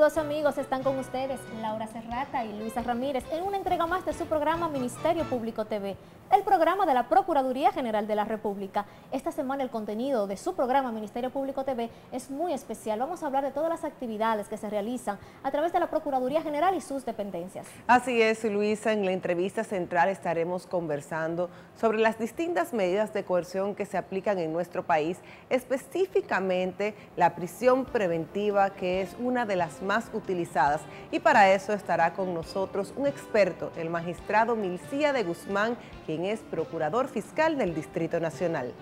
Saludos amigos, están con ustedes Laura Serrata y Luisa Ramírez en una entrega más de su programa Ministerio Público TV, el programa de la Procuraduría General de la República. Esta semana el contenido de su programa Ministerio Público TV es muy especial. Vamos a hablar de todas las actividades que se realizan a través de la Procuraduría General y sus dependencias. Así es, Luisa, en la entrevista central estaremos conversando sobre las distintas medidas de coerción que se aplican en nuestro país, específicamente la prisión preventiva, que es una de las más utilizadas, y para eso estará con nosotros un experto, el magistrado Milcía de Guzmán, quien es procurador fiscal del Distrito Nacional.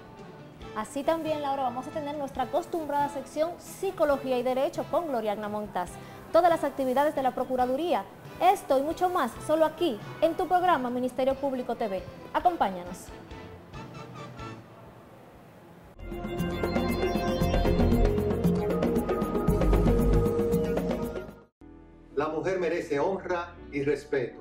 Así también, Laura, vamos a tener nuestra acostumbrada sección Psicología y Derecho con Gloriana Montaz. Todas las actividades de la Procuraduría, esto y mucho más, solo aquí, en tu programa Ministerio Público TV. Acompáñanos. La mujer merece honra y respeto.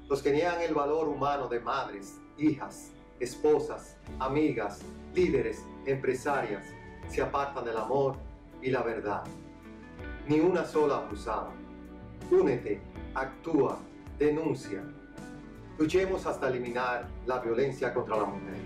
Los que niegan el valor humano de madres, hijas, esposas, amigas, líderes, empresarias, se apartan del amor y la verdad. Ni una sola abusada. Únete, actúa, denuncia. Luchemos hasta eliminar la violencia contra la mujer.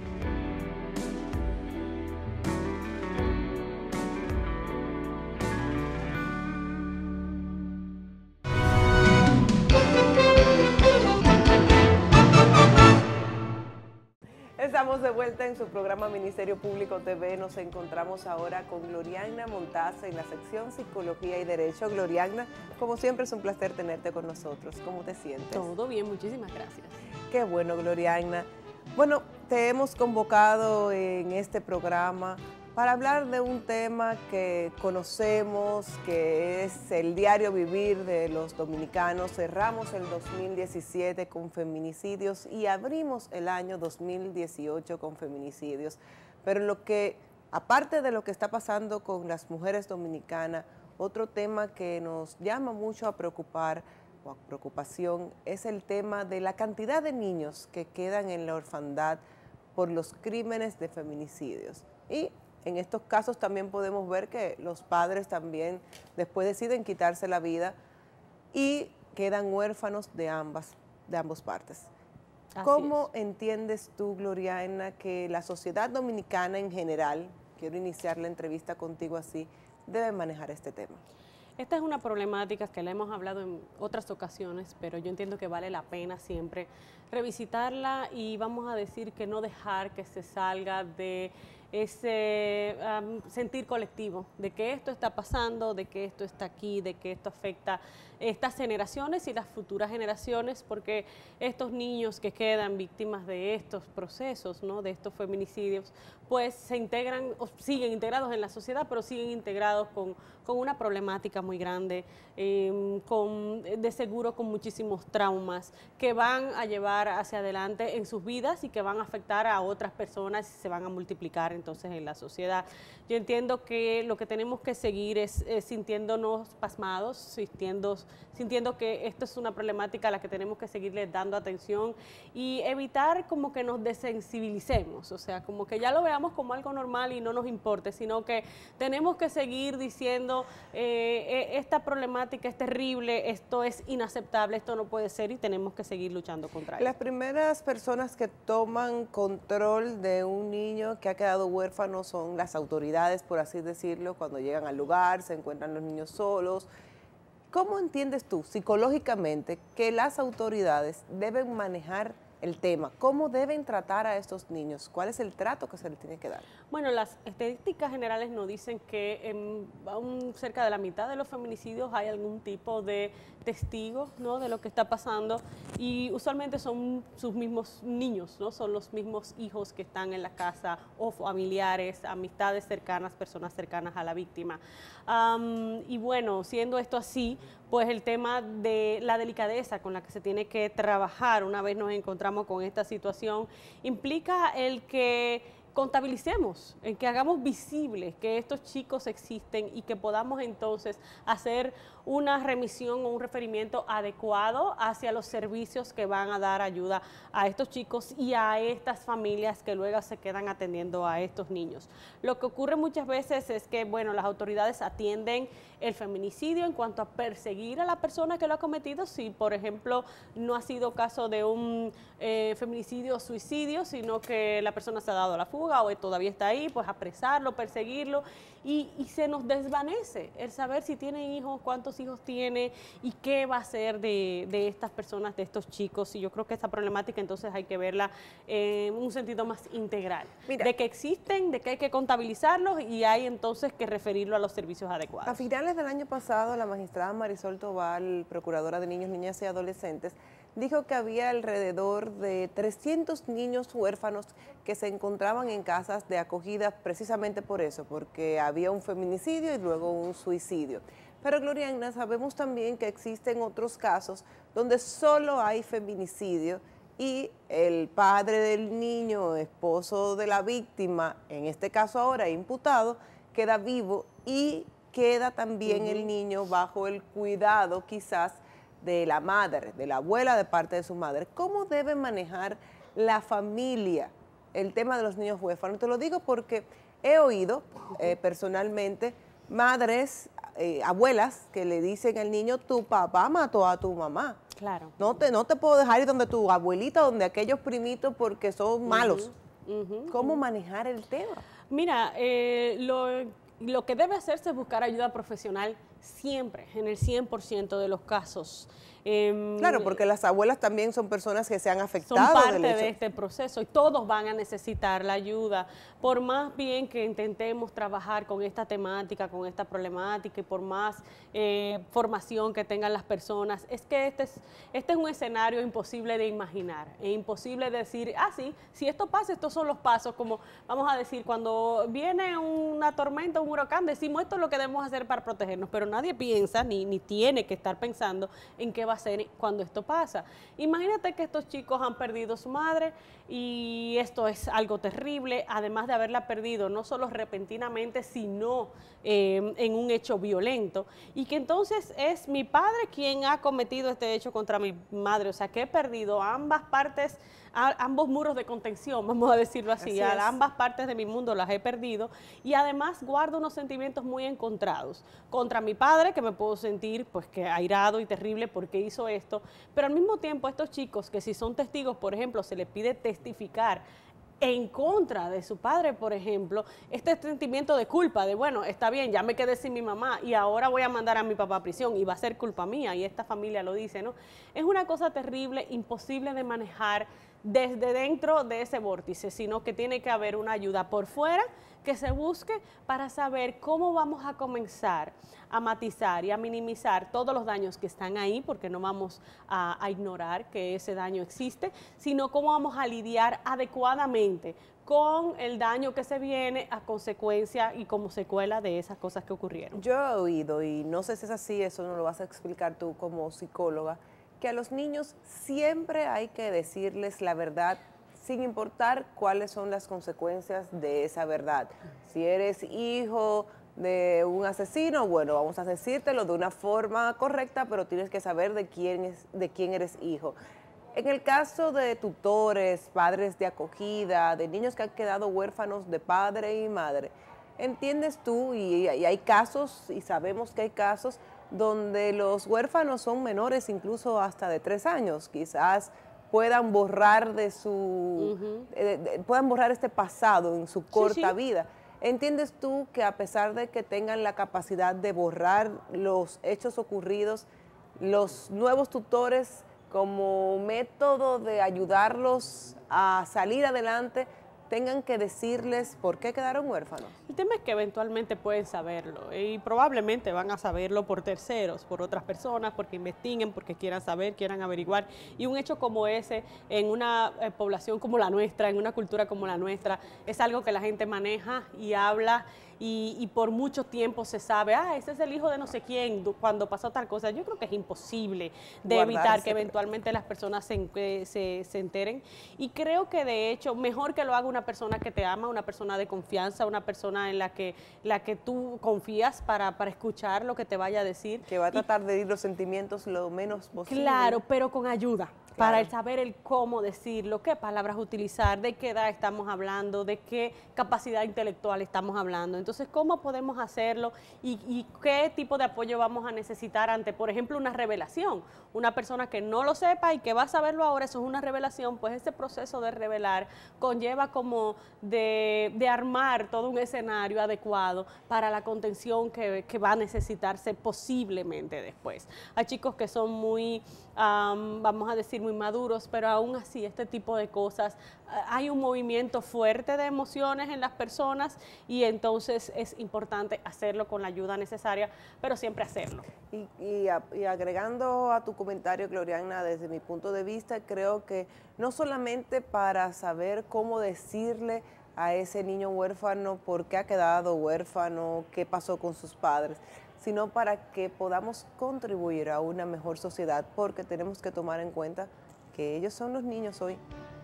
Estamos de vuelta en su programa Ministerio Público TV. Nos encontramos ahora con Gloriana Montaz en la sección Psicología y Derecho. Gloriana, como siempre es un placer tenerte con nosotros. ¿Cómo te sientes? Todo bien, muchísimas gracias. Qué bueno, Gloriana. Bueno, te hemos convocado en este programa para hablar de un tema que conocemos, que es el diario vivir de los dominicanos. Cerramos el 2017 con feminicidios y abrimos el año 2018 con feminicidios. Pero lo que, aparte de lo que está pasando con las mujeres dominicanas, otro tema que nos llama mucho a preocupar o a preocupación es el tema de la cantidad de niños que quedan en la orfandad por los crímenes de feminicidios. Y en estos casos también podemos ver que los padres también después deciden quitarse la vida y quedan huérfanos de ambas partes. ¿Cómo entiendes tú, Gloriana, que la sociedad dominicana en general, quiero iniciar la entrevista contigo así, debe manejar este tema? Esta es una problemática que la hemos hablado en otras ocasiones, pero yo entiendo que vale la pena siempre revisitarla y vamos a decir que no dejar que se salga de ese sentir colectivo, de que esto está pasando, de que esto está aquí, de que esto afecta estas generaciones y las futuras generaciones, porque estos niños que quedan víctimas de estos procesos, ¿no?, de estos feminicidios, pues se integran o siguen integrados en la sociedad, pero siguen integrados con una problemática muy grande, de seguro con muchísimos traumas que van a llevar hacia adelante en sus vidas y que van a afectar a otras personas y se van a multiplicar entonces en la sociedad. Yo entiendo que lo que tenemos que seguir es sintiéndonos pasmados, sintiendo que esto es una problemática a la que tenemos que seguirle dando atención y evitar como que nos desensibilicemos, o sea, como que ya lo veamos como algo normal y no nos importe, sino que tenemos que seguir diciendo esta problemática es terrible, esto es inaceptable, esto no puede ser y tenemos que seguir luchando contra ello. Las primeras personas que toman control de un niño que ha quedado huérfano son las autoridades, por así decirlo, cuando llegan al lugar, se encuentran los niños solos. ¿Cómo entiendes tú psicológicamente que las autoridades deben manejar el tema? ¿Cómo deben tratar a estos niños? ¿Cuál es el trato que se les tiene que dar? Bueno, las estadísticas generales nos dicen que cerca de la mitad de los feminicidios hay algún tipo de testigo, ¿no?, de lo que está pasando y usualmente son sus mismos niños, ¿no?, son los mismos hijos que están en la casa o familiares, amistades cercanas, personas cercanas a la víctima. Y bueno, siendo esto así, pues el tema de la delicadeza con la que se tiene que trabajar una vez nos encontramos con esta situación implica el que contabilicemos, en que hagamos visible que estos chicos existen y que podamos entonces hacer una remisión o un referimiento adecuado hacia los servicios que van a dar ayuda a estos chicos y a estas familias que luego se quedan atendiendo a estos niños. Lo que ocurre muchas veces es que, bueno, las autoridades atienden el feminicidio en cuanto a perseguir a la persona que lo ha cometido, si por ejemplo no ha sido caso de un feminicidio o suicidio, sino que la persona se ha dado a la fuga o todavía está ahí, pues apresarlo, perseguirlo, y se nos desvanece el saber si tiene hijos, cuántos hijos tiene y qué va a hacer de estas personas, de estos chicos. Y yo creo que esta problemática entonces hay que verla en un sentido más integral. Mira, de que existen, de que hay que contabilizarlos y hay entonces que referirlo a los servicios adecuados. A finales del año pasado, la magistrada Marisol Tobal, procuradora de niños, niñas y adolescentes, dijo que había alrededor de 300 niños huérfanos que se encontraban en casas de acogida precisamente por eso, porque había un feminicidio y luego un suicidio. Pero Gloriana, sabemos también que existen otros casos donde solo hay feminicidio y el padre del niño, esposo de la víctima, en este caso ahora imputado, queda vivo y queda también el niño bajo el cuidado quizás de la madre, de la abuela de parte de su madre. ¿Cómo debe manejar la familia el tema de los niños huérfanos? Te lo digo porque he oído personalmente madres, abuelas que le dicen al niño, tu papá mató a tu mamá. Claro. No te puedo dejar ir donde tu abuelita, donde aquellos primitos porque son malos. ¿Cómo manejar el tema? Mira, lo que debe hacerse es buscar ayuda profesional siempre, en el 100% de los casos. Claro, porque las abuelas también son personas que se han afectado. Son parte de este proceso y todos van a necesitar la ayuda. Por más bien que intentemos trabajar con esta temática, con esta problemática y por más formación que tengan las personas, es que este es un escenario imposible de imaginar, es imposible decir, sí, si esto pasa, estos son los pasos, como vamos a decir, cuando viene una tormenta, un huracán, decimos esto es lo que debemos hacer para protegernos, pero nadie piensa ni tiene que estar pensando en qué va a ser cuando esto pasa. Imagínate que estos chicos han perdido a su madre y esto es algo terrible, además de haberla perdido no solo repentinamente, sino en un hecho violento, y que entonces es mi padre quien ha cometido este hecho contra mi madre, o sea que he perdido ambas partes, ambos muros de contención, vamos a decirlo así, ambas partes de mi mundo las he perdido, y además guardo unos sentimientos muy encontrados contra mi padre, que me puedo sentir pues que airado y terrible porque hizo esto, pero al mismo tiempo estos chicos que si son testigos, por ejemplo, se les pide testificar en contra de su padre, por ejemplo, este sentimiento de culpa, de bueno, está bien, ya me quedé sin mi mamá y ahora voy a mandar a mi papá a prisión y va a ser culpa mía, y esta familia lo dice, ¿no? Es una cosa terrible, imposible de manejar desde dentro de ese vórtice, sino que tiene que haber una ayuda por fuera que se busque para saber cómo vamos a comenzar a matizar y a minimizar todos los daños que están ahí, porque no vamos a ignorar que ese daño existe, sino cómo vamos a lidiar adecuadamente con el daño que se viene a consecuencia y como secuela de esas cosas que ocurrieron. Yo he oído, y no sé si es así, eso no lo vas a explicar tú como psicóloga, que a los niños siempre hay que decirles la verdad sin importar cuáles son las consecuencias de esa verdad. Si eres hijo de un asesino, bueno, vamos a decírtelo de una forma correcta, pero tienes que saber de quién eres hijo. En el caso de tutores, padres de acogida, de niños que han quedado huérfanos de padre y madre, ¿entiendes tú? Y hay casos, y sabemos que hay casos, donde los huérfanos son menores incluso hasta de 3 años, quizás puedan borrar puedan borrar este pasado en su corta vida. ¿Entiendes tú que a pesar de que tengan la capacidad de borrar los hechos ocurridos, los nuevos tutores como método de ayudarlos a salir adelante tengan que decirles por qué quedaron huérfanos? El tema es que eventualmente pueden saberlo y probablemente van a saberlo por terceros, por otras personas, porque investiguen, porque quieran saber, quieran averiguar. Y un hecho como ese en una población como la nuestra, en una cultura como la nuestra, es algo que la gente maneja y habla y por mucho tiempo se sabe, ese es el hijo de no sé quién, cuando pasó tal cosa. Yo creo que es imposible de evitar que eventualmente las personas se enteren, y creo que de hecho mejor que lo haga una persona que te ama, una persona de confianza, una persona en la que tú confías para escuchar lo que te vaya a decir. Que va a tratar de ir los sentimientos lo menos posible. Claro, pero con ayuda. Claro. Para el saber el cómo decirlo, qué palabras utilizar, de qué edad estamos hablando, de qué capacidad intelectual estamos hablando. Entonces, ¿cómo podemos hacerlo y qué tipo de apoyo vamos a necesitar ante, por ejemplo, una revelación? Una persona que no lo sepa y que va a saberlo ahora, eso es una revelación, pues ese proceso de revelar conlleva como de armar todo un escenario adecuado para la contención que va a necesitarse posiblemente después. Hay chicos que son muy, vamos a decir, muy maduros, pero aún así este tipo de cosas, hay un movimiento fuerte de emociones en las personas y entonces es importante hacerlo con la ayuda necesaria, pero siempre hacerlo. Y agregando a tu comentario, Gloriana, desde mi punto de vista, creo que no solamente para saber cómo decirle a ese niño huérfano por qué ha quedado huérfano, qué pasó con sus padres, sino para que podamos contribuir a una mejor sociedad, porque tenemos que tomar en cuenta que ellos son los niños hoy.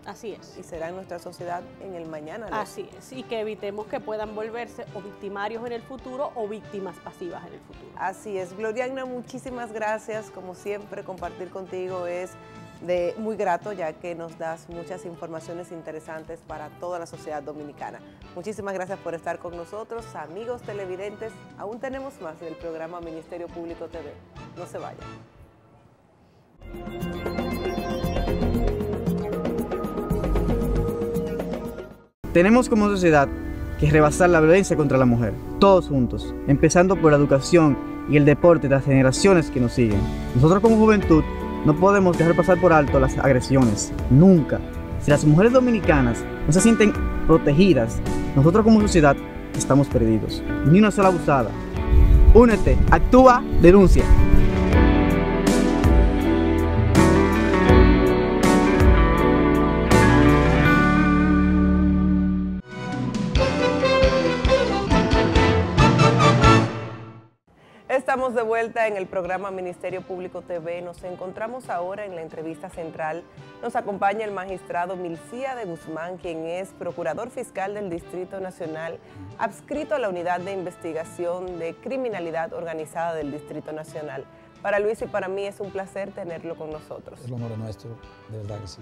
Así es. Y serán nuestra sociedad en el mañana. Así es, y que evitemos que puedan volverse o victimarios en el futuro o víctimas pasivas en el futuro. Así es. Gloriana, muchísimas gracias. Como siempre, compartir contigo es muy grato, ya que nos das muchas informaciones interesantes para toda la sociedad dominicana. Muchísimas gracias por estar con nosotros. Amigos televidentes, aún tenemos más del programa Ministerio Público TV. No se vayan. Tenemos como sociedad que rebasar la violencia contra la mujer, todos juntos, empezando por la educación y el deporte de las generaciones que nos siguen. Nosotros como juventud no podemos dejar pasar por alto las agresiones, nunca. Si las mujeres dominicanas no se sienten protegidas, nosotros como sociedad estamos perdidos. Ni una sola abusada. Únete, actúa, denuncia. Estamos de vuelta en el programa Ministerio Público TV. Nos encontramos ahora en la entrevista central. Nos acompaña el magistrado Milcía de Guzmán, quien es procurador fiscal del Distrito Nacional, adscrito a la Unidad de Investigación de Criminalidad Organizada del Distrito Nacional. Para Luis y para mí es un placer tenerlo con nosotros. El honor es nuestro, de verdad que sí.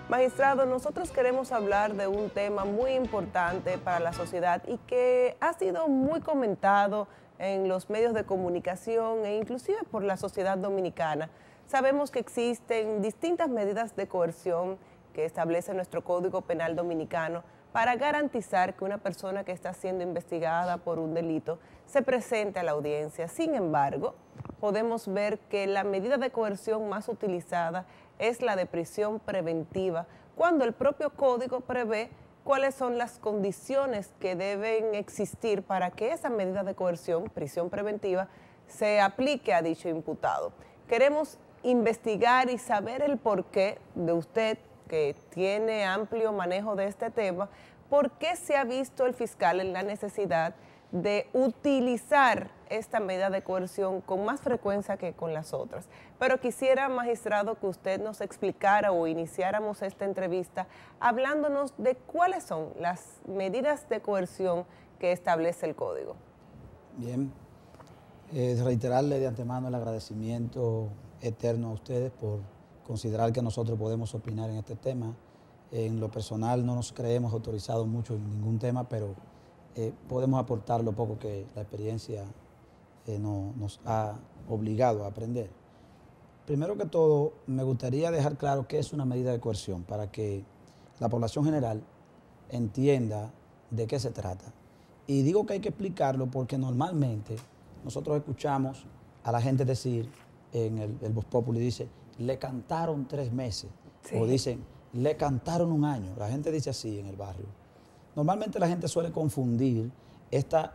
Magistrado, nosotros queremos hablar de un tema muy importante para la sociedad y que ha sido muy comentado en los medios de comunicación e inclusive por la sociedad dominicana. Sabemos que existen distintas medidas de coerción que establece nuestro Código Penal dominicano para garantizar que una persona que está siendo investigada por un delito se presente a la audiencia. Sin embargo, podemos ver que la medida de coerción más utilizada es la de prisión preventiva, cuando el propio código prevé cuáles son las condiciones que deben existir para que esa medida de coerción, prisión preventiva, se aplique a dicho imputado. Queremos investigar y saber el porqué de usted, que tiene amplio manejo de este tema, por qué se ha visto el fiscal en la necesidad de utilizar esta medida de coerción con más frecuencia que con las otras. Pero quisiera, magistrado, que usted nos explicara o iniciáramos esta entrevista hablándonos de cuáles son las medidas de coerción que establece el Código. Bien, reiterarle de antemano el agradecimiento eterno a ustedes por considerar que nosotros podemos opinar en este tema. En lo personal no nos creemos autorizados mucho en ningún tema, pero podemos aportar lo poco que la experiencia nos ha obligado a aprender. Primero que todo, me gustaría dejar claro qué es una medida de coerción para que la población general entienda de qué se trata. Y digo que hay que explicarlo porque normalmente nosotros escuchamos a la gente decir, en el Voz Populi dice, le cantaron 3 meses, sí. O dicen, le cantaron 1 año. La gente dice así en el barrio. Normalmente la gente suele confundir esta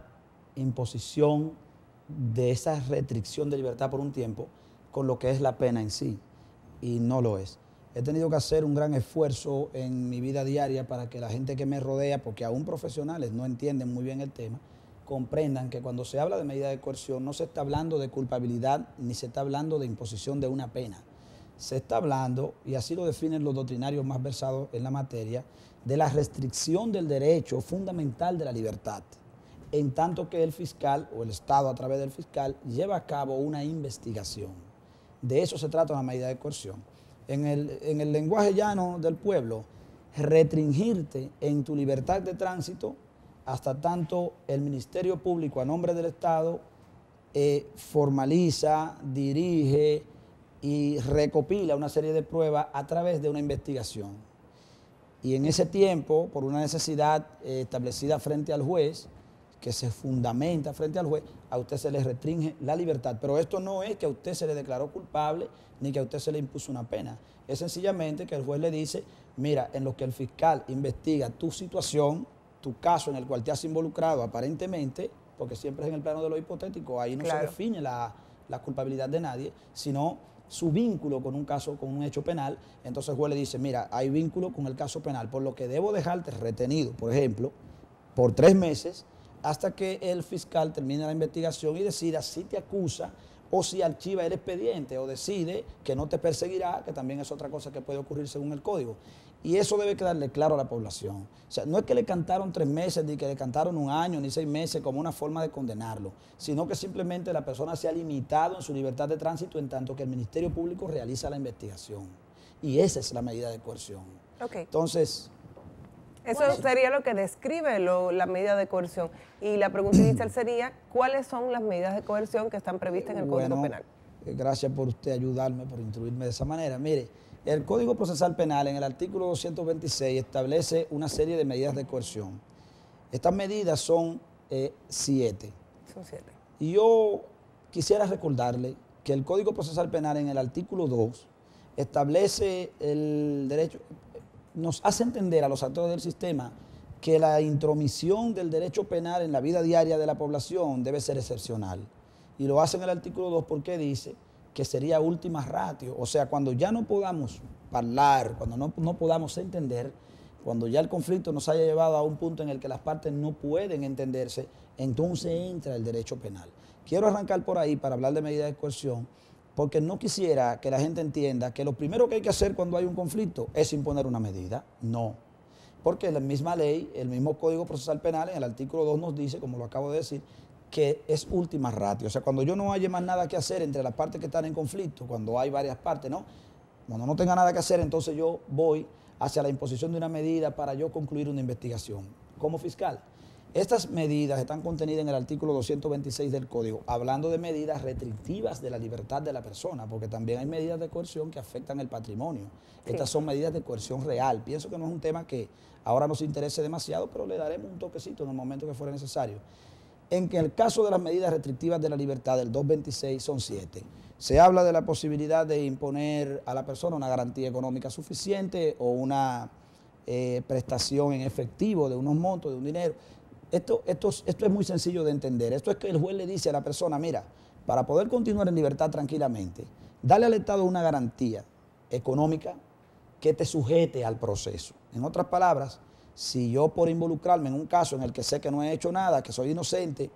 imposición de esa restricción de libertad por un tiempo con lo que es la pena en sí, y no lo es. He tenido que hacer un gran esfuerzo en mi vida diaria para que la gente que me rodea, porque aún profesionales no entienden muy bien el tema, comprendan que cuando se habla de medida de coerción no se está hablando de culpabilidad ni se está hablando de imposición de una pena. Se está hablando, y así lo definen los doctrinarios más versados en la materia, de la restricción del derecho fundamental de la libertad, en tanto que el fiscal o el Estado a través del fiscal lleva a cabo una investigación. De eso se trata una medida de coerción. En el lenguaje llano del pueblo, restringirte en tu libertad de tránsito hasta tanto el Ministerio Público a nombre del Estado formaliza, dirige y recopila una serie de pruebas a través de una investigación. Y en ese tiempo, por una necesidad establecida frente al juez, que se fundamenta frente al juez, a usted se le restringe la libertad. Pero esto no es que a usted se le declaró culpable ni que a usted se le impuso una pena. Es sencillamente que el juez le dice, mira, en lo que el fiscal investiga tu situación, tu caso en el cual te has involucrado aparentemente, porque siempre es en el plano de lo hipotético, ahí no se define la culpabilidad de nadie, sino su vínculo con un caso, con un hecho penal. Entonces el juez le dice, mira, hay vínculo con el caso penal, por lo que debo dejarte retenido, por ejemplo, por 3 meses, hasta que el fiscal termine la investigación y decida si te acusa o si archiva el expediente o decide que no te perseguirá, que también es otra cosa que puede ocurrir según el código. Y eso debe quedarle claro a la población. O sea, no es que le cantaron 3 meses, ni que le cantaron 1 año, ni 6 meses como una forma de condenarlo, sino que simplemente la persona se ha limitado en su libertad de tránsito en tanto que el Ministerio Público realiza la investigación. Y esa es la medida de coerción. Entonces, eso sería lo que describe la medida de coerción. Y la pregunta inicial sería, ¿cuáles son las medidas de coerción que están previstas en el Código Penal? Gracias por usted ayudarme, por instruirme de esa manera. Mire, el Código Procesal Penal en el artículo 226 establece una serie de medidas de coerción. Estas medidas son 7. Son 7. Y yo quisiera recordarle que el Código Procesal Penal en el artículo 2 establece el derecho, nos hace entender a los actores del sistema que la intromisión del derecho penal en la vida diaria de la población debe ser excepcional. Y lo hace en el artículo 2 porque dice que sería última ratio, o sea, cuando ya no podamos hablar, cuando no podamos entender, cuando ya el conflicto nos haya llevado a un punto en el que las partes no pueden entenderse, entonces entra el derecho penal. Quiero arrancar por ahí para hablar de medidas de coerción, porque no quisiera que la gente entienda que lo primero que hay que hacer cuando hay un conflicto es imponer una medida. No, porque la misma ley, el mismo Código Procesal Penal en el artículo 2 nos dice, como lo acabo de decir, que es última ratio. O sea, cuando yo no haya más nada que hacer entre las partes que están en conflicto, cuando hay varias partes, ¿no? Cuando no tenga nada que hacer, entonces yo voy hacia la imposición de una medida para yo concluir una investigación como fiscal. Estas medidas están contenidas en el artículo 226 del Código, hablando de medidas restrictivas de la libertad de la persona, porque también hay medidas de coerción que afectan el patrimonio. Sí. Estas son medidas de coerción real. Pienso que no es un tema que ahora nos interese demasiado, pero le daremos un toquecito en el momento que fuera necesario. En que el caso de las medidas restrictivas de la libertad del 226 son 7. Se habla de la posibilidad de imponer a la persona una garantía económica suficiente o una prestación en efectivo de unos montos, de un dinero. Esto es muy sencillo de entender. Esto es que el juez le dice a la persona, mira, para poder continuar en libertad tranquilamente, dale al Estado una garantía económica que te sujete al proceso. En otras palabras, si yo por involucrarme en un caso en el que sé que no he hecho nada, que soy inocente,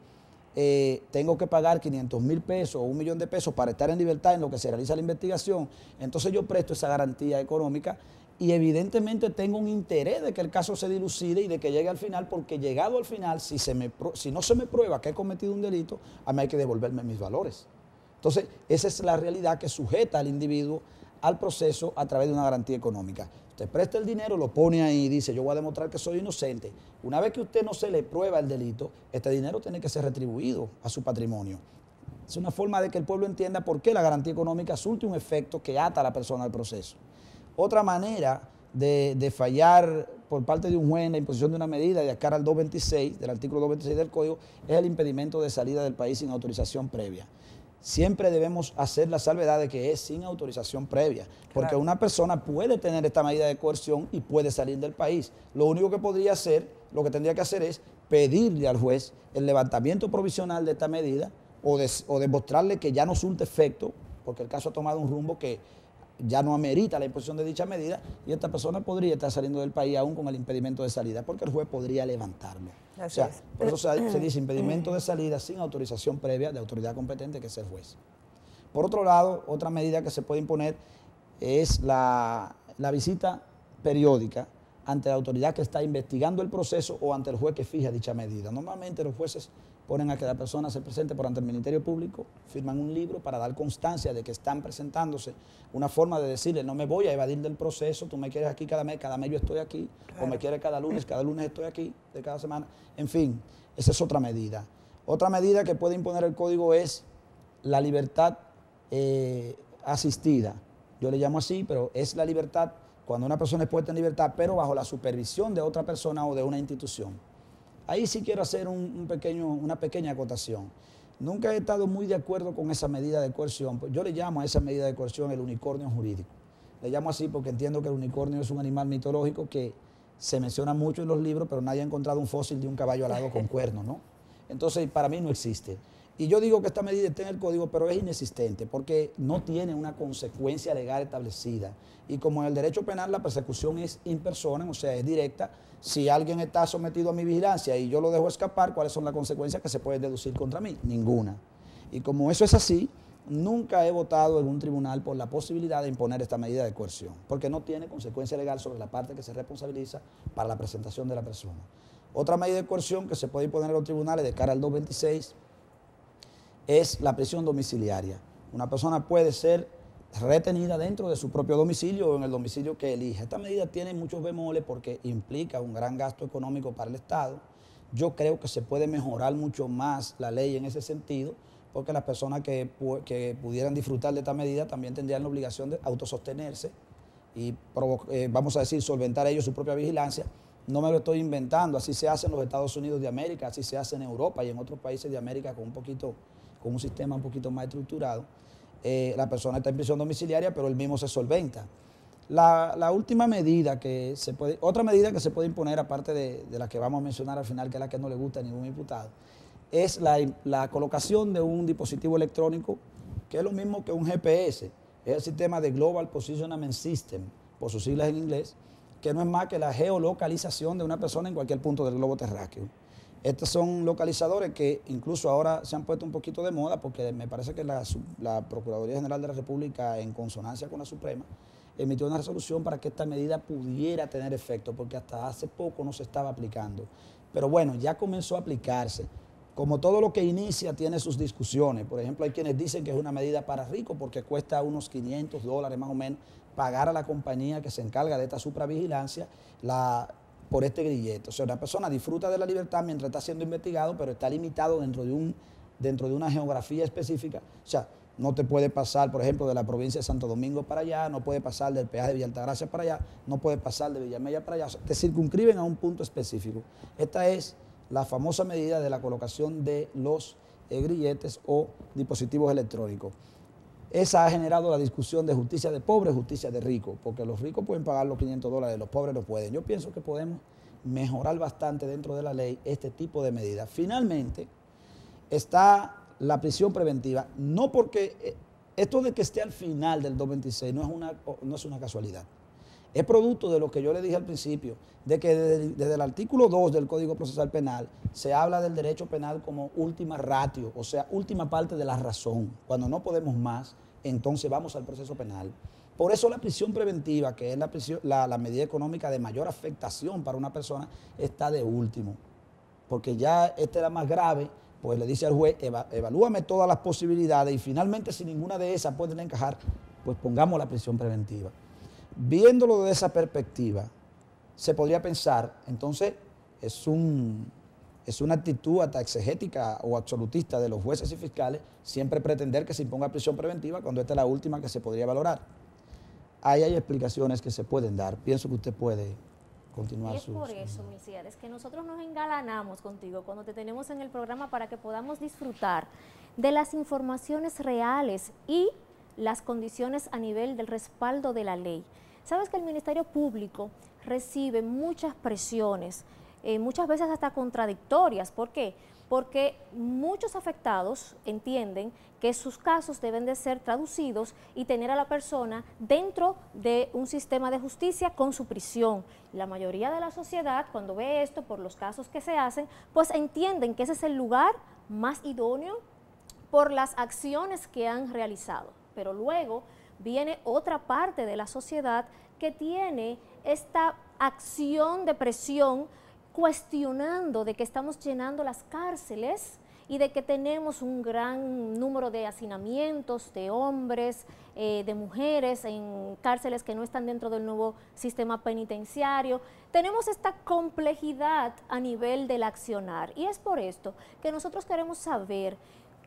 tengo que pagar 500,000 pesos o 1 millón de pesos para estar en libertad en lo que se realiza la investigación, entonces yo presto esa garantía económica y evidentemente tengo un interés de que el caso se dilucide y de que llegue al final, porque llegado al final, si no se me prueba que he cometido un delito, a mí hay que devolverme mis valores. Entonces, esa es la realidad que sujeta al individuo al proceso a través de una garantía económica. Usted presta el dinero, lo pone ahí y dice, yo voy a demostrar que soy inocente. Una vez que usted no se le prueba el delito, este dinero tiene que ser retribuido a su patrimonio. Es una forma de que el pueblo entienda por qué la garantía económica surte un efecto que ata a la persona al proceso. Otra manera de fallar por parte de un juez en la imposición de una medida de cara al 226, del artículo 226 del Código, es el impedimento de salida del país sin autorización previa. Siempre debemos hacer la salvedad de que es sin autorización previa, porque claro, una persona puede tener esta medida de coerción y puede salir del país. Lo único que podría hacer, lo que tendría que hacer es pedirle al juez el levantamiento provisional de esta medida o demostrarle que ya no surte efecto, porque el caso ha tomado un rumbo que ya no amerita la imposición de dicha medida y esta persona podría estar saliendo del país aún con el impedimento de salida, porque el juez podría levantarlo. O sea, por eso se dice impedimento de salida sin autorización previa de autoridad competente, que es el juez. Por otro lado, otra medida que se puede imponer es la visita periódica ante la autoridad que está investigando el proceso o ante el juez que fija dicha medida. Normalmente los jueces ponen a que la persona se presente por ante el Ministerio Público, firman un libro para dar constancia de que están presentándose, una forma de decirle, no me voy a evadir del proceso, tú me quieres aquí cada mes yo estoy aquí, claro, o me quieres cada lunes estoy aquí, de cada semana, en fin, esa es otra medida. Otra medida que puede imponer el Código es la libertad asistida, yo le llamo así, pero es la libertad cuando una persona es puesta en libertad, pero bajo la supervisión de otra persona o de una institución. Ahí sí quiero hacer una pequeña acotación. Nunca he estado muy de acuerdo con esa medida de coerción. Yo le llamo a esa medida de coerción el unicornio jurídico. Le llamo así porque entiendo que el unicornio es un animal mitológico que se menciona mucho en los libros, pero nadie ha encontrado un fósil de un caballo alado con cuernos, ¿no? Entonces, para mí no existe. Y yo digo que esta medida está en el Código, pero es inexistente porque no tiene una consecuencia legal establecida. Y como en el derecho penal la persecución es in persona, o sea, es directa, si alguien está sometido a mi vigilancia y yo lo dejo escapar, ¿cuáles son las consecuencias que se pueden deducir contra mí? Ninguna. Y como eso es así, nunca he votado en un tribunal por la posibilidad de imponer esta medida de coerción, porque no tiene consecuencia legal sobre la parte que se responsabiliza para la presentación de la persona. Otra medida de coerción que se puede imponer en los tribunales de cara al 226 es la prisión domiciliaria. Una persona puede ser retenida dentro de su propio domicilio o en el domicilio que elija. Esta medida tiene muchos bemoles porque implica un gran gasto económico para el Estado. Yo creo que se puede mejorar mucho más la ley en ese sentido, porque las personas que pudieran disfrutar de esta medida también tendrían la obligación de autosostenerse y, vamos a decir, solventar ellos su propia vigilancia. No me lo estoy inventando, así se hace en los Estados Unidos de América, así se hace en Europa y en otros países de América con un sistema un poquito más estructurado. La persona está en prisión domiciliaria, pero él mismo se solventa. La última medida otra medida que se puede imponer, aparte de la que vamos a mencionar al final, que es la que no le gusta a ningún imputado, es la colocación de un dispositivo electrónico, que es lo mismo que un GPS, es el sistema de Global Positioning System, por sus siglas en inglés, que no es más que la geolocalización de una persona en cualquier punto del globo terráqueo. Estos son localizadores que incluso ahora se han puesto un poquito de moda porque me parece que la Procuraduría General de la República, en consonancia con la Suprema, emitió una resolución para que esta medida pudiera tener efecto, porque hasta hace poco no se estaba aplicando. Pero bueno, ya comenzó a aplicarse. Como todo lo que inicia tiene sus discusiones. Por ejemplo, hay quienes dicen que es una medida para ricos porque cuesta unos $500 más o menos pagar a la compañía que se encarga de esta supravigilancia por este grillete. O sea, una persona disfruta de la libertad mientras está siendo investigado, pero está limitado dentro de una geografía específica. O sea, no te puede pasar, por ejemplo, de la provincia de Santo Domingo para allá, no puede pasar del peaje de Villa Altagracia para allá, no puede pasar de Villamella para allá. O sea, te circunscriben a un punto específico. Esta es la famosa medida de la colocación de los grilletes o dispositivos electrónicos. Esa ha generado la discusión de justicia de pobres, justicia de ricos, porque los ricos pueden pagar los $500, los pobres no pueden. Yo pienso que podemos mejorar bastante dentro de la ley este tipo de medidas. Finalmente, está la prisión preventiva, no porque esto de que esté al final del 226 no es una casualidad. Es producto de lo que yo le dije al principio, de que desde el artículo 2 del Código Procesal Penal se habla del derecho penal como última ratio, o sea, última parte de la razón. Cuando no podemos más, entonces vamos al proceso penal. Por eso la prisión preventiva, que es la medida económica de mayor afectación para una persona, está de último. Porque ya esta era más grave, pues le dice al juez, evalúame todas las posibilidades y finalmente si ninguna de esas puede encajar, pues pongamos la prisión preventiva. Viéndolo desde esa perspectiva, se podría pensar, entonces es una actitud hasta exegética o absolutista de los jueces y fiscales siempre pretender que se imponga prisión preventiva cuando esta es la última que se podría valorar. Ahí hay explicaciones que se pueden dar. Pienso que usted puede continuar. Y es por eso, Milciades, que nosotros nos engalanamos contigo cuando te tenemos en el programa para que podamos disfrutar de las informaciones reales y las condiciones a nivel del respaldo de la ley. Sabes que el Ministerio Público recibe muchas presiones muchas veces hasta contradictorias. ¿Por qué? Porque muchos afectados entienden que sus casos deben de ser traducidos y tener a la persona dentro de un sistema de justicia con su prisión. La mayoría de la sociedad, cuando ve esto por los casos que se hacen, pues entienden que ese es el lugar más idóneo por las acciones que han realizado. Pero luego viene otra parte de la sociedad que tiene esta acción de presión cuestionando de que estamos llenando las cárceles y de que tenemos un gran número de hacinamientos de hombres, de mujeres en cárceles que no están dentro del nuevo sistema penitenciario. Tenemos esta complejidad a nivel del accionar y es por esto que nosotros queremos saber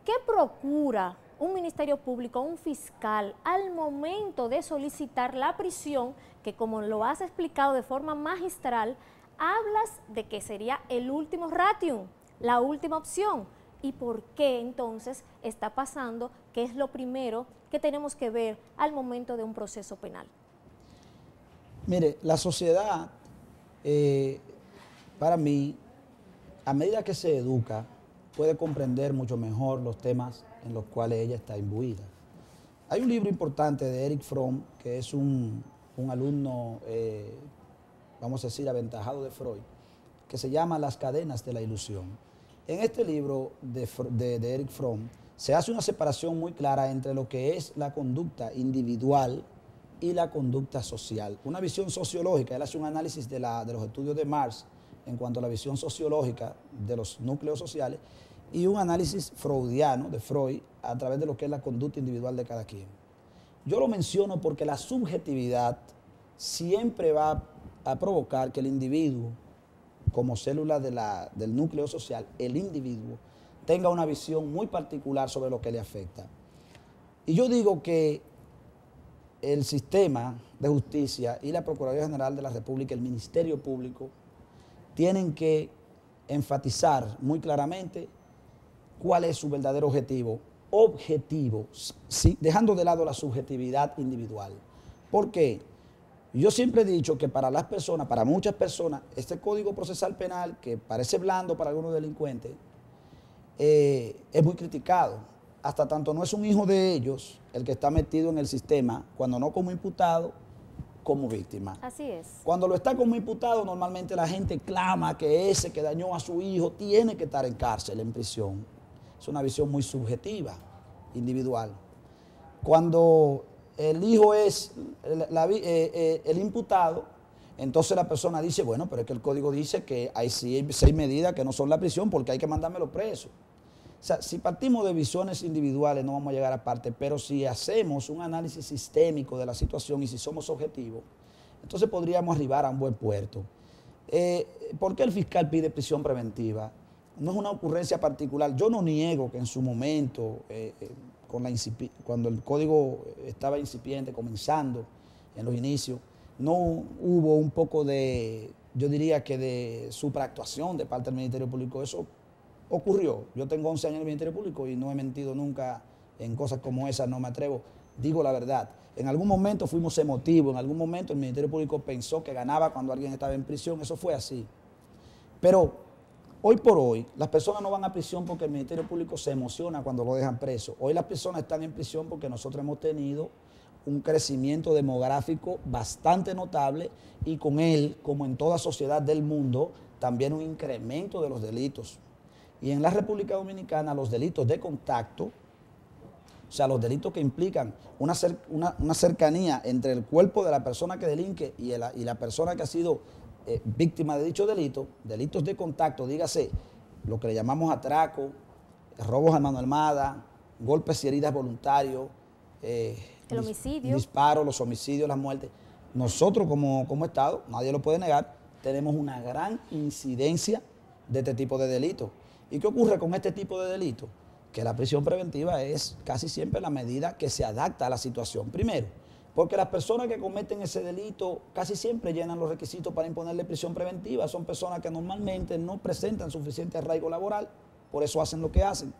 qué procura un ministerio público, un fiscal, al momento de solicitar la prisión, que como lo has explicado de forma magistral, hablas de que sería el último ratium, la última opción. ¿Y por qué entonces está pasando? ¿Qué es lo primero que tenemos que ver al momento de un proceso penal? Mire, la sociedad, para mí, a medida que se educa, puede comprender mucho mejor los temas en los cuales ella está imbuida. Hay un libro importante de Erich Fromm, que es un alumno, vamos a decir, aventajado de Freud, que se llama Las cadenas de la ilusión. En este libro de Erich Fromm se hace una separación muy clara entre lo que es la conducta individual y la conducta social. Una visión sociológica, él hace un análisis de los estudios de Marx en cuanto a la visión sociológica de los núcleos sociales y un análisis freudiano de Freud a través de lo que es la conducta individual de cada quien. Yo lo menciono porque la subjetividad siempre va a provocar que el individuo, como célula del núcleo social, el individuo, tenga una visión muy particular sobre lo que le afecta. Y yo digo que el sistema de justicia y la Procuraduría General de la República, el Ministerio Público, tienen que enfatizar muy claramente cuál es su verdadero objetivo, sí, dejando de lado la subjetividad individual. ¿Por qué? Yo siempre he dicho que para las personas, para muchas personas, este Código Procesal Penal, que parece blando para algunos delincuentes, es muy criticado. Hasta tanto no es un hijo de ellos el que está metido en el sistema, cuando no como imputado, como víctima. Así es. Cuando lo está como imputado, normalmente la gente clama que ese que dañó a su hijo tiene que estar en cárcel, en prisión. Es una visión muy subjetiva, individual. Cuando el hijo es el imputado, entonces la persona dice, bueno, pero es que el código dice que hay 6 medidas que no son la prisión porque hay que mandármelo preso. O sea, si partimos de visiones individuales no vamos a llegar a parte, pero si hacemos un análisis sistémico de la situación y si somos objetivos, entonces podríamos arribar a un buen puerto. ¿Por qué el fiscal pide prisión preventiva? No es una ocurrencia particular. Yo no niego que en su momento, cuando el código estaba incipiente, comenzando en los inicios, no hubo un poco de, yo diría que de supraactuación de parte del Ministerio Público. Eso ocurrió. Yo tengo 11 años en el Ministerio Público y no he mentido nunca en cosas como esas, no me atrevo. Digo la verdad. En algún momento fuimos emotivos, en algún momento el Ministerio Público pensó que ganaba cuando alguien estaba en prisión, eso fue así. Pero hoy por hoy, las personas no van a prisión porque el Ministerio Público se emociona cuando lo dejan preso. Hoy las personas están en prisión porque nosotros hemos tenido un crecimiento demográfico bastante notable y con él, como en toda sociedad del mundo, también un incremento de los delitos. Y en la República Dominicana los delitos de contacto, o sea, los delitos que implican una cercanía entre el cuerpo de la persona que delinque y la persona que ha sido víctima de dicho delito, delitos de contacto, dígase, lo que le llamamos atraco, robos a mano armada, golpes y heridas voluntarios, el homicidio, disparos, los homicidios, las muertes. Nosotros como Estado, nadie lo puede negar, tenemos una gran incidencia de este tipo de delitos. ¿Y qué ocurre con este tipo de delitos? Que la prisión preventiva es casi siempre la medida que se adapta a la situación. Primero, porque las personas que cometen ese delito casi siempre llenan los requisitos para imponerle prisión preventiva. Son personas que normalmente no presentan suficiente arraigo laboral, por eso hacen lo que hacen.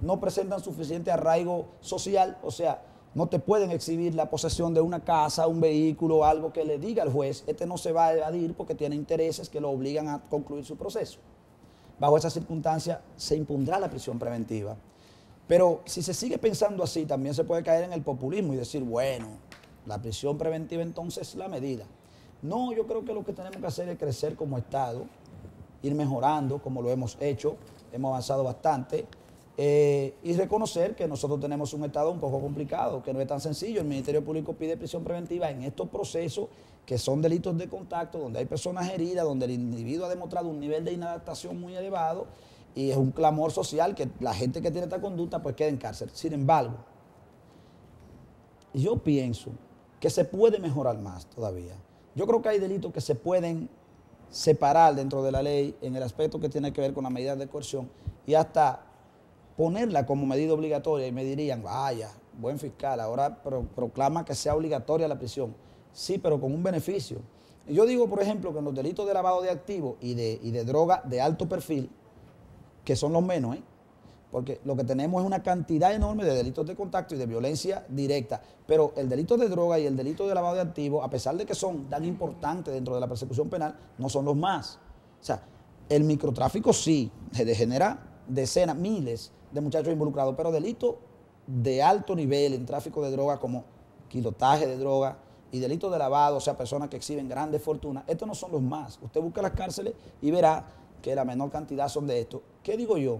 No presentan suficiente arraigo social, o sea, No te pueden exhibir la posesión de una casa, un vehículo, algo que le diga al juez, este no se va a evadir porque tiene intereses que lo obligan a concluir su proceso. Bajo esas circunstancias se impondrá la prisión preventiva. Pero si se sigue pensando así, también se puede caer en el populismo y decir, bueno, la prisión preventiva entonces es la medida. No, yo creo que lo que tenemos que hacer es crecer como Estado, ir mejorando como lo hemos hecho, hemos avanzado bastante, y reconocer que nosotros tenemos un Estado un poco complicado, que no es tan sencillo. El Ministerio Público pide prisión preventiva en estos procesos que son delitos de contacto, donde hay personas heridas, donde el individuo ha demostrado un nivel de inadaptación muy elevado, y es un clamor social que la gente que tiene esta conducta pues quede en cárcel. Sin embargo, yo pienso que se puede mejorar más todavía. Yo creo que hay delitos que se pueden separar dentro de la ley en el aspecto que tiene que ver con las medidas de coerción y hasta ponerla como medida obligatoria, y me dirían, vaya, buen fiscal, ahora proclama que sea obligatoria la prisión. Sí, pero con un beneficio. Yo digo, por ejemplo, que en los delitos de lavado de activos y de droga de alto perfil, que son los menos, porque lo que tenemos es una cantidad enorme de delitos de contacto y de violencia directa, pero el delito de droga y el delito de lavado de activos, a pesar de que son tan importantes dentro de la persecución penal, no son los más. O sea, el microtráfico sí, genera decenas, miles de muchachos involucrados, pero delitos de alto nivel en tráfico de droga como kilotaje de droga y delitos de lavado, o sea, personas que exhiben grandes fortunas, estos no son los más. Usted busca las cárceles y verá que la menor cantidad son de estos. ¿Qué digo yo?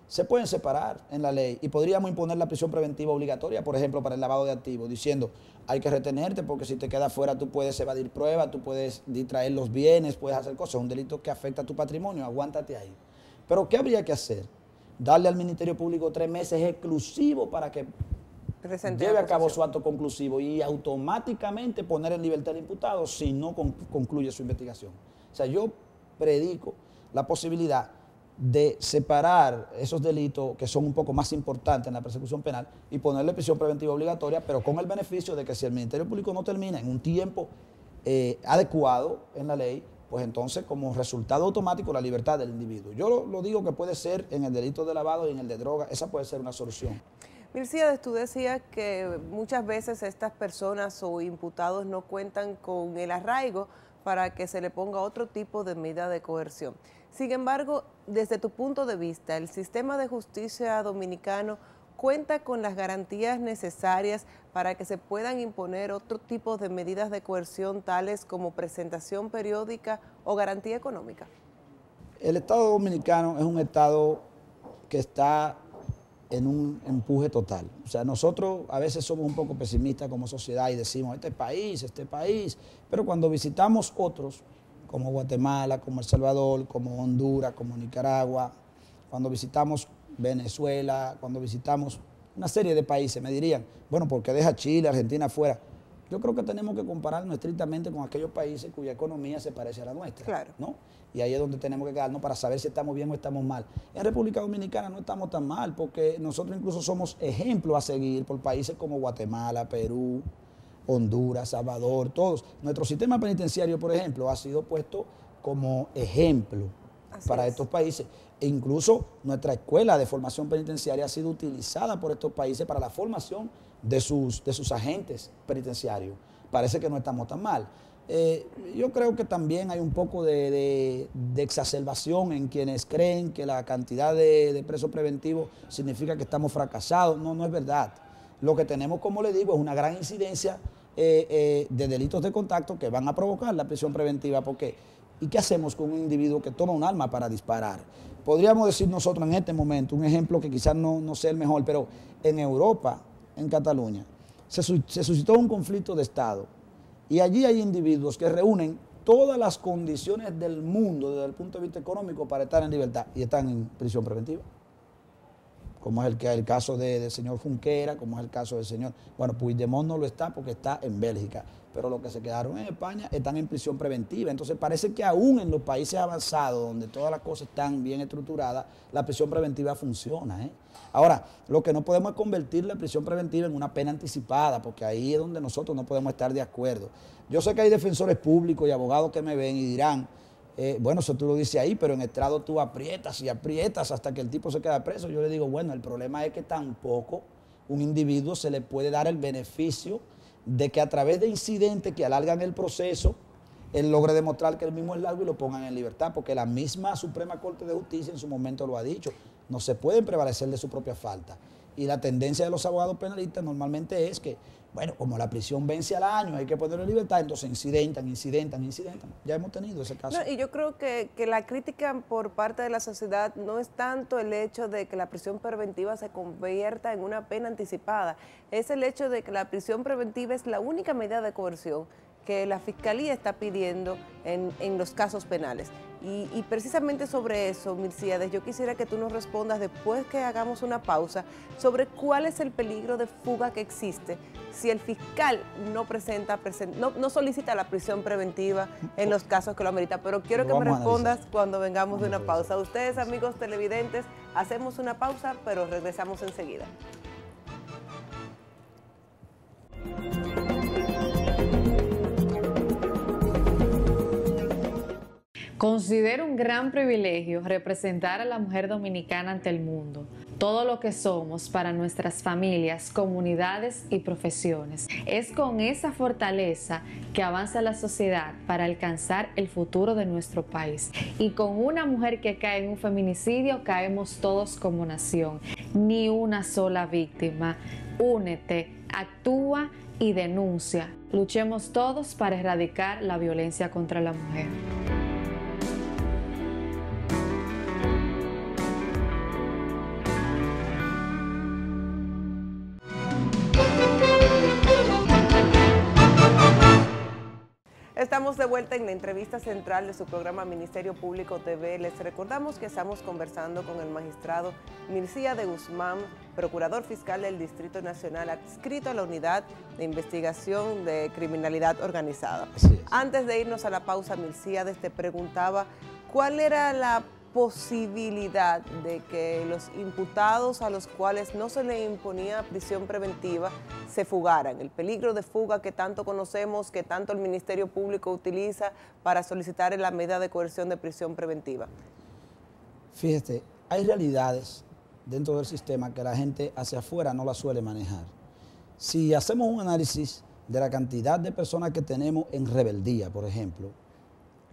Se pueden separar en la ley y podríamos imponer la prisión preventiva obligatoria, por ejemplo, para el lavado de activos, diciendo, hay que retenerte porque si te quedas fuera tú puedes evadir pruebas, tú puedes distraer los bienes, puedes hacer cosas, es un delito que afecta a tu patrimonio, aguántate ahí. Pero ¿qué habría que hacer? Darle al Ministerio Público 3 meses exclusivos para que lleve a cabo su acto conclusivo y automáticamente poner en libertad al imputado si no concluye su investigación. O sea, yo predico la posibilidad de separar esos delitos que son un poco más importantes en la persecución penal y ponerle prisión preventiva obligatoria, pero con el beneficio de que si el Ministerio Público no termina en un tiempo adecuado en la ley, pues entonces como resultado automático la libertad del individuo. Yo lo digo que puede ser en el delito de lavado y en el de droga, esa puede ser una solución. Milcíades, tú decías que muchas veces estas personas o imputados no cuentan con el arraigo para que se le ponga otro tipo de medida de coerción. Sin embargo, desde tu punto de vista, ¿el sistema de justicia dominicano cuenta con las garantías necesarias para que se puedan imponer otro tipo de medidas de coerción tales como presentación periódica o garantía económica? El Estado dominicano es un Estado que está en un empuje total. O sea, nosotros a veces somos un poco pesimistas como sociedad y decimos, este país, pero cuando visitamos otros, como Guatemala, como El Salvador, como Honduras, como Nicaragua, cuando visitamos Venezuela, cuando visitamos una serie de países, me dirían, bueno, ¿por qué deja Chile, Argentina afuera? Yo creo que tenemos que compararnos estrictamente con aquellos países cuya economía se parece a la nuestra, claro, ¿no? Y ahí es donde tenemos que quedarnos para saber si estamos bien o estamos mal. En República Dominicana no estamos tan mal, porque nosotros incluso somos ejemplos a seguir por países como Guatemala, Perú, Honduras, Salvador, todos. Nuestro sistema penitenciario, por ejemplo, ha sido puesto como ejemplo para estos países. E incluso nuestra escuela de formación penitenciaria ha sido utilizada por estos países para la formación de sus agentes penitenciarios. Parece que no estamos tan mal. Yo creo que también hay un poco de exacerbación en quienes creen que la cantidad de presos preventivos significa que estamos fracasados. No, no es verdad. Lo que tenemos, como le digo, es una gran incidencia de delitos de contacto que van a provocar la prisión preventiva. Porque, ¿y qué hacemos con un individuo que toma un arma para disparar? Podríamos decir nosotros en este momento, un ejemplo que quizás no sea el mejor, pero en Europa, en Cataluña, se suscitó un conflicto de Estado y allí hay individuos que reúnen todas las condiciones del mundo desde el punto de vista económico para estar en libertad y están en prisión preventiva. Como es el caso del señor Junquera, como es el caso del señor... Bueno, Puigdemont no lo está porque está en Bélgica, pero los que se quedaron en España están en prisión preventiva. Entonces parece que aún en los países avanzados, donde todas las cosas están bien estructuradas, la prisión preventiva funciona, Ahora, lo que no podemos es convertir la prisión preventiva en una pena anticipada, porque ahí es donde nosotros no podemos estar de acuerdo. Yo sé que hay defensores públicos y abogados que me ven y dirán, bueno, eso tú lo dices ahí, pero en estrado tú aprietas y aprietas hasta que el tipo se queda preso. Yo le digo, bueno, el problema es que tampoco un individuo se le puede dar el beneficio de que a través de incidentes que alargan el proceso, él logre demostrar que el mismo es largo y lo pongan en libertad, porque la misma Suprema Corte de Justicia en su momento lo ha dicho, no se pueden prevalecer de su propia falta. Y la tendencia de los abogados penalistas normalmente es que, bueno, como la prisión vence al año, hay que ponerlo en libertad, entonces incidentan. Ya hemos tenido ese caso. No, y yo creo que la crítica por parte de la sociedad no es tanto el hecho de que la prisión preventiva se convierta en una pena anticipada, es el hecho de que la prisión preventiva es la única medida de coerción que la Fiscalía está pidiendo en los casos penales. Y precisamente sobre eso, Milcíades, yo quisiera que tú nos respondas después que hagamos una pausa sobre cuál es el peligro de fuga que existe si el fiscal no solicita la prisión preventiva en los casos que lo amerita. Pero quiero que me respondas cuando vengamos de una pausa. Ustedes, amigos televidentes, hacemos una pausa, pero regresamos enseguida. Considero un gran privilegio representar a la mujer dominicana ante el mundo, todo lo que somos para nuestras familias, comunidades y profesiones. Es con esa fortaleza que avanza la sociedad para alcanzar el futuro de nuestro país. Y con una mujer que cae en un feminicidio, caemos todos como nación. Ni una sola víctima. Únete, actúa y denuncia. Luchemos todos para erradicar la violencia contra la mujer. Estamos de vuelta en la entrevista central de su programa Ministerio Público TV. Les recordamos que estamos conversando con el magistrado Milcíades Guzmán, procurador fiscal del Distrito Nacional, adscrito a la Unidad de Investigación de Criminalidad Organizada. Antes de irnos a la pausa, Milcíades, te preguntaba cuál era la posibilidad de que los imputados a los cuales no se le imponía prisión preventiva se fugaran, el peligro de fuga que tanto conocemos, que tanto el Ministerio Público utiliza para solicitar la medida de coerción de prisión preventiva. Fíjate, hay realidades dentro del sistema que la gente hacia afuera no la suele manejar. Si hacemos un análisis de la cantidad de personas que tenemos en rebeldía, por ejemplo,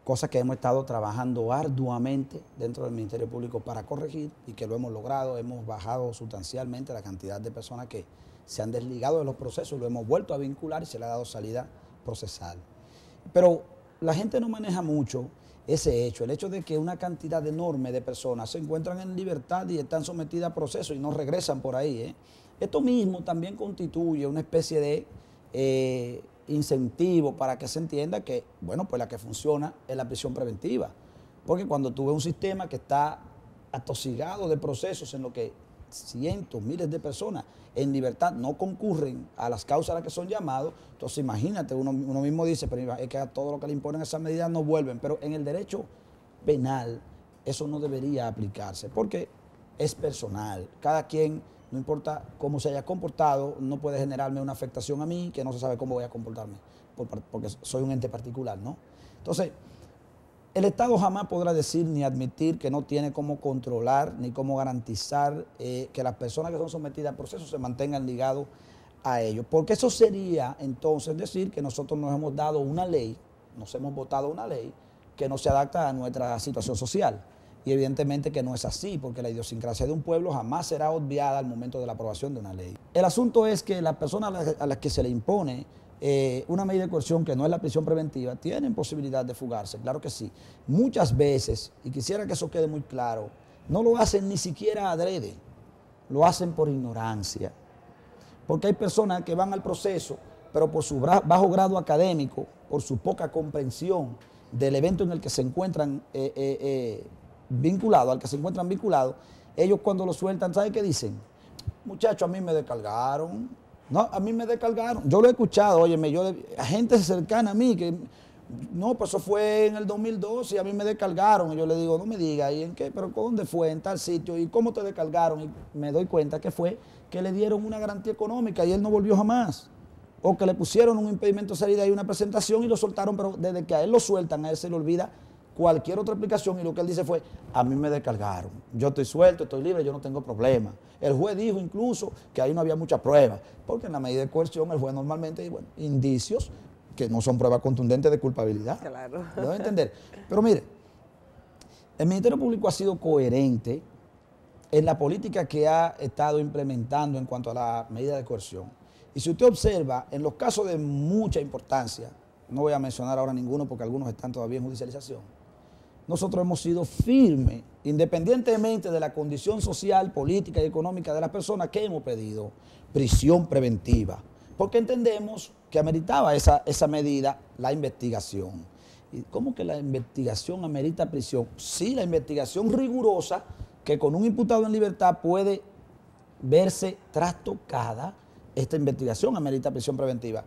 cosa que hemos estado trabajando arduamente dentro del Ministerio Público para corregir y que lo hemos logrado, hemos bajado sustancialmente la cantidad de personas que se han desligado de los procesos, lo hemos vuelto a vincular y se le ha dado salida procesal. Pero la gente no maneja mucho ese hecho, el hecho de que una cantidad enorme de personas se encuentran en libertad y están sometidas a procesos y no regresan por ahí. Esto mismo también constituye una especie de incentivo para que se entienda que, bueno, pues la que funciona es la prisión preventiva. Porque cuando tú ves un sistema que está atosigado de procesos en lo que cientos, miles de personas en libertad no concurren a las causas a las que son llamados, entonces imagínate, uno mismo dice, pero es que a todo lo que le imponen esas medidas no vuelven, pero en el derecho penal eso no debería aplicarse, porque es personal, cada quien, no importa cómo se haya comportado, no puede generarme una afectación a mí, que no se sabe cómo voy a comportarme, porque soy un ente particular, ¿no? Entonces, el Estado jamás podrá decir ni admitir que no tiene cómo controlar ni cómo garantizar que las personas que son sometidas al proceso se mantengan ligados a ellos. Porque eso sería entonces decir que nosotros nos hemos dado una ley, nos hemos votado una ley que no se adapta a nuestra situación social. Y evidentemente que no es así, porque la idiosincrasia de un pueblo jamás será obviada al momento de la aprobación de una ley. El asunto es que las personas a las que se le impone una medida de coerción que no es la prisión preventiva, tienen posibilidad de fugarse, claro que sí. Muchas veces, y quisiera que eso quede muy claro, no lo hacen ni siquiera adrede, lo hacen por ignorancia. Porque hay personas que van al proceso, pero por su bajo grado académico, por su poca comprensión del evento en el que se encuentran vinculados, ellos cuando lo sueltan, ¿sabe qué dicen? Muchachos, a mí me descargaron. No, a mí me descargaron. Yo lo he escuchado, óyeme, a gente cercana a mí que, no, pues eso fue en el 2012 y a mí me descargaron. Y yo le digo, no me diga, ¿y en qué? ¿Pero dónde fue? ¿En tal sitio? ¿Y cómo te descargaron? Y me doy cuenta que fue que le dieron una garantía económica y él no volvió jamás. O que le pusieron un impedimento de salida y una presentación y lo soltaron, pero desde que a él lo sueltan, a él se le olvida cualquier otra explicación y lo que él dice fue, a mí me descargaron, yo estoy suelto, estoy libre, yo no tengo problema. El juez dijo incluso que ahí no había muchas pruebas, porque en la medida de coerción el juez normalmente dice, bueno, indicios que no son pruebas contundentes de culpabilidad. Claro. ¿Lo deben entender? Pero mire, el Ministerio Público ha sido coherente en la política que ha estado implementando en cuanto a la medida de coerción. Y si usted observa, en los casos de mucha importancia, no voy a mencionar ahora ninguno porque algunos están todavía en judicialización, nosotros hemos sido firmes, independientemente de la condición social, política y económica de las personas, que hemos pedido prisión preventiva, porque entendemos que ameritaba esa medida la investigación. ¿Y cómo que la investigación amerita prisión? Sí, la investigación rigurosa, que con un imputado en libertad puede verse trastocada, esta investigación amerita prisión preventiva.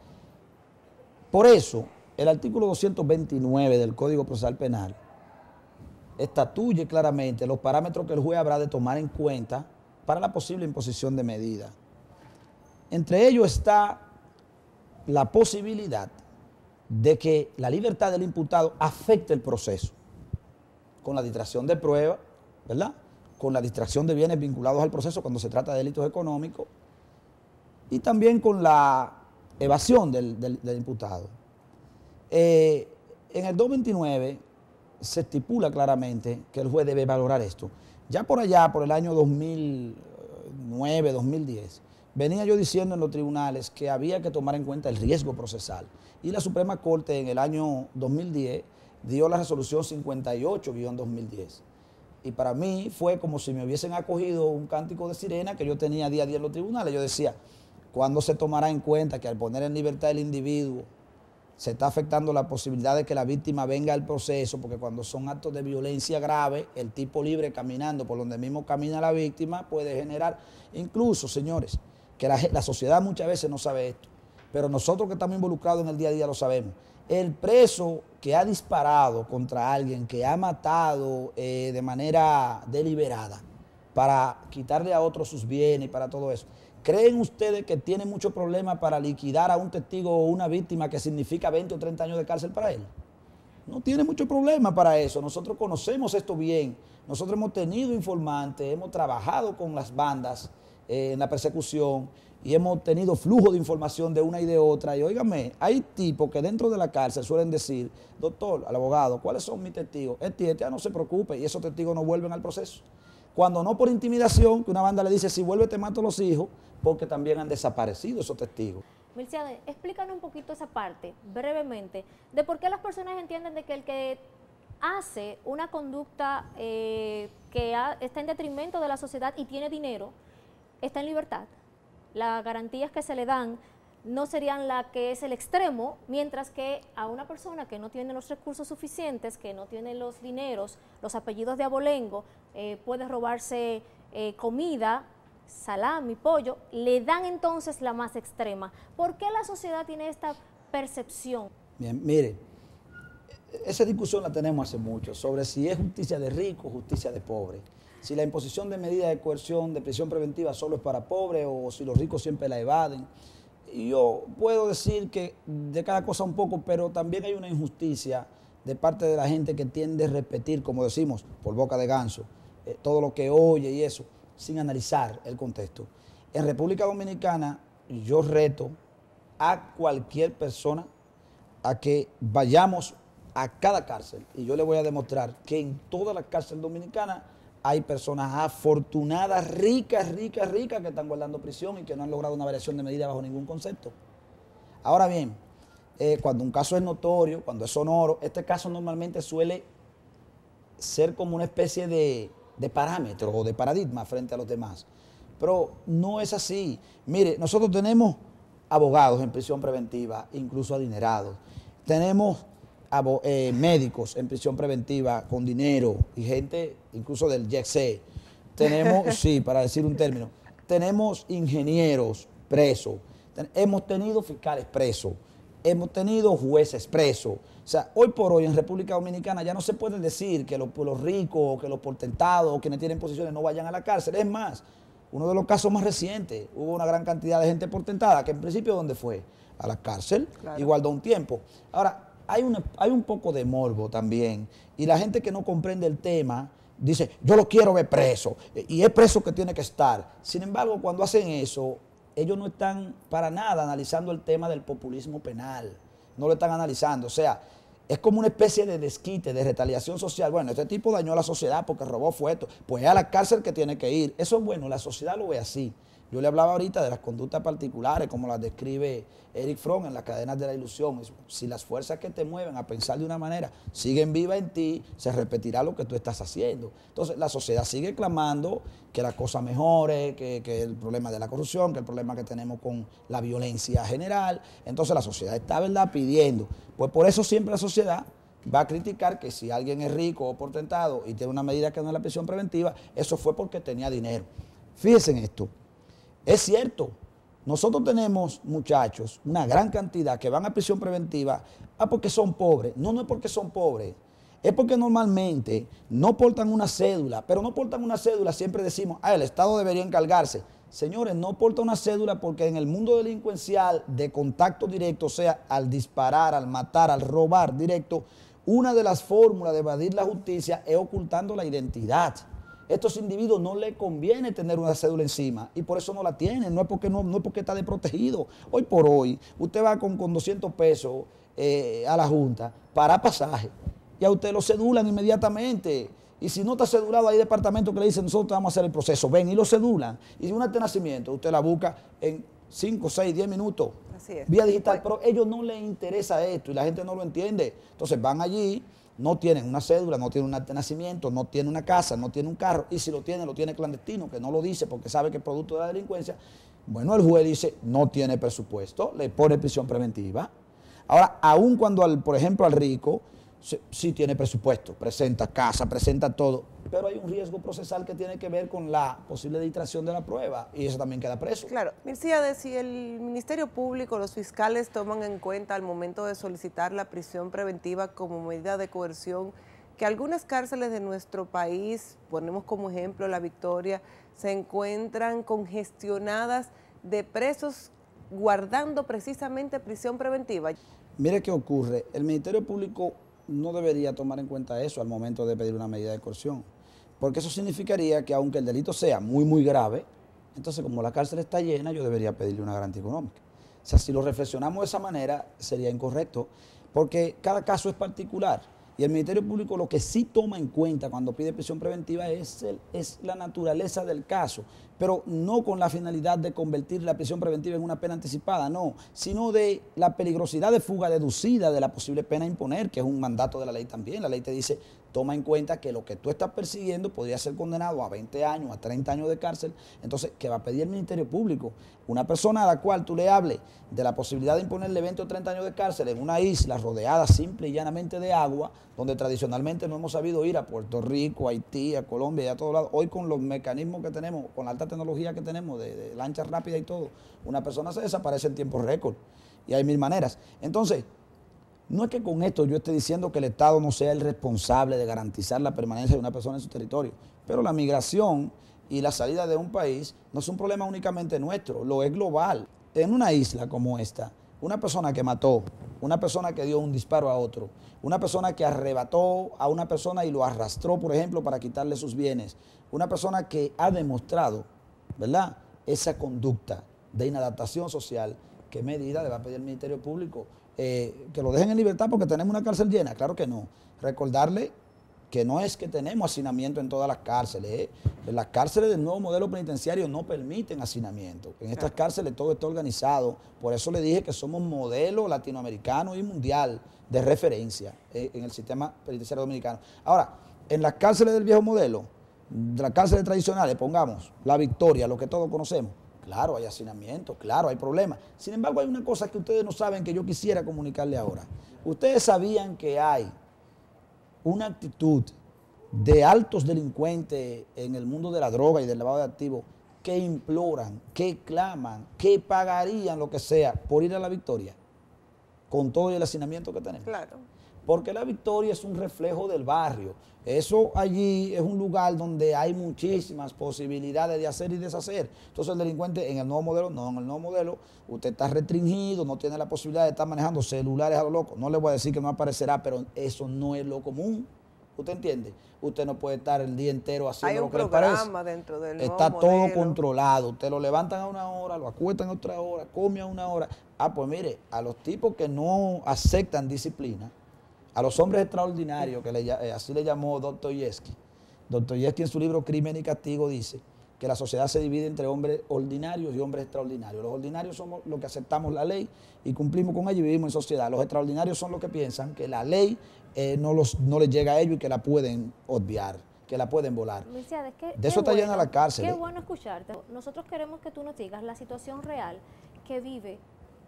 Por eso, el artículo 229 del Código Procesal Penal estatuye claramente los parámetros que el juez habrá de tomar en cuenta para la posible imposición de medidas. Entre ellos está la posibilidad de que la libertad del imputado afecte el proceso, con la distracción de pruebas, ¿verdad?, con la distracción de bienes vinculados al proceso cuando se trata de delitos económicos, y también con la evasión del imputado. En el 229 se estipula claramente que el juez debe valorar esto. Ya por allá, por el año 2009, 2010, venía yo diciendo en los tribunales que había que tomar en cuenta el riesgo procesal. Y la Suprema Corte en el año 2010 dio la resolución 58-2010. Y para mí fue como si me hubiesen acogido un cántico de sirena que yo tenía día a día en los tribunales. Yo decía, ¿cuándo se tomará en cuenta que al poner en libertad el individuo se está afectando la posibilidad de que la víctima venga al proceso? Porque cuando son actos de violencia grave, el tipo libre caminando por donde mismo camina la víctima puede generar, incluso, señores, que la sociedad muchas veces no sabe esto, pero nosotros que estamos involucrados en el día a día lo sabemos. El preso que ha disparado contra alguien, que ha matado de manera deliberada para quitarle a otros sus bienes y para todo eso, ¿creen ustedes que tiene mucho problema para liquidar a un testigo o una víctima que significa 20 o 30 años de cárcel para él? No tiene mucho problema para eso. Nosotros conocemos esto bien. Nosotros hemos tenido informantes, hemos trabajado con las bandas en la persecución y hemos tenido flujo de información de una y de otra. Y óigame, hay tipos que dentro de la cárcel suelen decir, doctor, al abogado, ¿cuáles son mis testigos? No se preocupe, y esos testigos no vuelven al proceso. Cuando no por intimidación, que una banda le dice, si vuelve te mato a los hijos, porque también han desaparecido esos testigos. Milciades, explícanos un poquito esa parte, brevemente, de por qué las personas entienden de que el que hace una conducta está en detrimento de la sociedad y tiene dinero, está en libertad. Las garantías que se le dan no serían la que es el extremo, mientras que a una persona que no tiene los recursos suficientes, que no tiene los dineros, los apellidos de abolengo, puede robarse comida, salami, pollo, le dan entonces la más extrema. ¿Por qué la sociedad tiene esta percepción? Bien, mire, esa discusión la tenemos hace mucho, sobre si es justicia de rico o justicia de pobre. Si la imposición de medidas de coerción, de prisión preventiva solo es para pobres o si los ricos siempre la evaden. Y yo puedo decir que de cada cosa un poco, pero también hay una injusticia de parte de la gente que tiende a repetir, como decimos, por boca de ganso, todo lo que oye y eso, sin analizar el contexto. En República Dominicana yo reto a cualquier persona a que vayamos a cada cárcel y yo le voy a demostrar que en toda la cárcel dominicana hay personas afortunadas, ricas, ricas, ricas, que están guardando prisión y que no han logrado una variación de medida bajo ningún concepto. Ahora bien, cuando un caso es notorio, cuando es sonoro, este caso normalmente suele ser como una especie de parámetro o de paradigma frente a los demás. Pero no es así. Mire, nosotros tenemos abogados en prisión preventiva, incluso adinerados. Tenemos médicos en prisión preventiva con dinero y gente incluso del YECSE. Tenemos, sí, para decir un término, tenemos ingenieros presos, hemos tenido fiscales presos, hemos tenido jueces presos. O sea, hoy por hoy en República Dominicana ya no se puede decir que los ricos, que los potentados, quienes tienen posiciones no vayan a la cárcel. Es más, uno de los casos más recientes, hubo una gran cantidad de gente potentada que en principio, ¿dónde fue? A la cárcel, claro, y guardó un tiempo. Ahora, hay un poco de morbo también. Y la gente que no comprende el tema dice, yo lo quiero ver preso. Y es preso que tiene que estar. Sin embargo, cuando hacen eso, ellos no están para nada analizando el tema del populismo penal. No lo están analizando. O sea, es como una especie de desquite, de retaliación social. Bueno, este tipo dañó a la sociedad porque robó, fue esto. Pues es a la cárcel que tiene que ir. Eso es bueno, la sociedad lo ve así. Yo le hablaba ahorita de las conductas particulares, como las describe Erich Fromm en Las cadenas de la ilusión. Si las fuerzas que te mueven a pensar de una manera siguen vivas en ti, se repetirá lo que tú estás haciendo. Entonces, la sociedad sigue clamando que la cosa mejore, que el problema de la corrupción, que el problema que tenemos con la violencia general. Entonces, la sociedad está, ¿verdad?, pidiendo. Pues por eso siempre la sociedad va a criticar que si alguien es rico o portentado y tiene una medida que no es la prisión preventiva, eso fue porque tenía dinero. Fíjense en esto. Es cierto, nosotros tenemos muchachos, una gran cantidad que van a prisión preventiva porque son pobres. No, no es porque son pobres, es porque normalmente no portan una cédula, pero no portan una cédula, siempre decimos, el Estado debería encargarse. Señores, no porta una cédula porque en el mundo delincuencial de contacto directo, o sea, al disparar, al matar, al robar directo, una de las fórmulas de evadir la justicia es ocultando la identidad. Estos individuos no les conviene tener una cédula encima y por eso no la tienen, no es porque está desprotegido. Hoy por hoy, usted va con 200 pesos a la Junta para pasaje y a usted lo cedulan inmediatamente. Y si no está cedulado, hay departamentos que le dicen, nosotros vamos a hacer el proceso, ven y lo cedulan. Y de un acta de nacimiento, usted la busca en 5, 6, 10 minutos, Así es. vía digital, pero a ellos no les interesa esto y la gente no lo entiende. Entonces van allí, no tienen una cédula, no tienen un acta de nacimiento, no tienen una casa, no tienen un carro, y si lo tiene clandestino, que no lo dice porque sabe que es producto de la delincuencia. Bueno, el juez dice, no tiene presupuesto, le pone prisión preventiva. Ahora, aun cuando, por ejemplo, al rico, sí tiene presupuesto, presenta casa, presenta todo, pero hay un riesgo procesal que tiene que ver con la posible distracción de la prueba y eso también queda preso. Claro, Milcíades, si el Ministerio Público, los fiscales toman en cuenta al momento de solicitar la prisión preventiva como medida de coerción, que algunas cárceles de nuestro país, ponemos como ejemplo La Victoria, se encuentran congestionadas de presos guardando precisamente prisión preventiva. Mire qué ocurre, el Ministerio Público no debería tomar en cuenta eso al momento de pedir una medida de coerción, porque eso significaría que aunque el delito sea muy, muy grave, entonces como la cárcel está llena, yo debería pedirle una garantía económica. O sea, si lo reflexionamos de esa manera, sería incorrecto, porque cada caso es particular. Y el Ministerio Público lo que sí toma en cuenta cuando pide prisión preventiva es la naturaleza del caso, pero no con la finalidad de convertir la prisión preventiva en una pena anticipada, no, sino de la peligrosidad de fuga deducida de la posible pena a imponer, que es un mandato de la ley también. La ley te dice, toma en cuenta que lo que tú estás persiguiendo podría ser condenado a 20 años, a 30 años de cárcel. Entonces, ¿qué va a pedir el Ministerio Público? Una persona a la cual tú le hables de la posibilidad de imponerle 20 o 30 años de cárcel en una isla rodeada simple y llanamente de agua, donde tradicionalmente no hemos sabido ir a Puerto Rico, a Haití, a Colombia y a todos lados. Hoy con los mecanismos que tenemos, con la alta tecnología que tenemos de lanchas rápidas y todo, una persona se desaparece en tiempo récord y hay mil maneras. Entonces, no es que con esto yo esté diciendo que el Estado no sea el responsable de garantizar la permanencia de una persona en su territorio, pero la migración y la salida de un país no es un problema únicamente nuestro, lo es global. En una isla como esta, una persona que mató, una persona que dio un disparo a otro, una persona que arrebató a una persona y lo arrastró, por ejemplo, para quitarle sus bienes, una persona que ha demostrado, ¿verdad?, esa conducta de inadaptación social, ¿qué medida le va a pedir el Ministerio Público? Que lo dejen en libertad porque tenemos una cárcel llena, claro que no. Recordarle que no es que tenemos hacinamiento en todas las cárceles. Las cárceles del nuevo modelo penitenciario no permiten hacinamiento. En estas cárceles todo está organizado. Por eso le dije que somos modelo latinoamericano y mundial de referencia en el sistema penitenciario dominicano. Ahora, en las cárceles del viejo modelo, de las cárceles tradicionales, pongamos La Victoria, lo que todos conocemos, claro, hay hacinamiento, claro, hay problemas. Sin embargo, hay una cosa que ustedes no saben que yo quisiera comunicarle ahora. Ustedes sabían que hay una actitud de altos delincuentes en el mundo de la droga y del lavado de activos que imploran, que claman, que pagarían lo que sea por ir a La Victoria, con todo el hacinamiento que tenemos. Claro. porque La Victoria es un reflejo del barrio. Eso allí es un lugar donde hay muchísimas posibilidades de hacer y deshacer. Entonces el delincuente en el nuevo modelo, no, en el nuevo modelo usted está restringido, no tiene la posibilidad de estar manejando celulares a lo loco. No le voy a decir que no aparecerá, pero eso no es lo común. ¿Usted entiende? Usted no puede estar el día entero haciendo lo que le parece. Hay un programa dentro del nuevo Está todo modelo. controlado. Usted lo levantan a una hora, lo acuestan a otra hora, come a una hora. Ah, pues mire, a los tipos que no aceptan disciplina, a los hombres extraordinarios, que así le llamó Dostoyevsky. Dostoyevsky en su libro Crimen y Castigo dice que la sociedad se divide entre hombres ordinarios y hombres extraordinarios. Los ordinarios somos los que aceptamos la ley y cumplimos con ella y vivimos en sociedad. Los extraordinarios son los que piensan que la ley no les llega a ellos y que la pueden obviar, que la pueden volar. Mercedes, de eso está llena la cárcel. Qué bueno escucharte. Nosotros queremos que tú nos digas la situación real que vive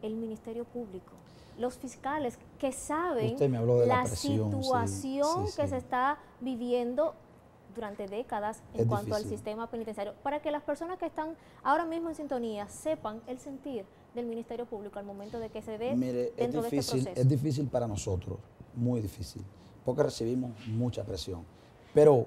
el Ministerio Público. Los fiscales que saben la situación que se está viviendo durante décadas en cuanto al sistema penitenciario, para que las personas que están ahora mismo en sintonía sepan el sentir del Ministerio Público al momento de que se dé dentro de este proceso. Es difícil para nosotros, muy difícil, porque recibimos mucha presión, pero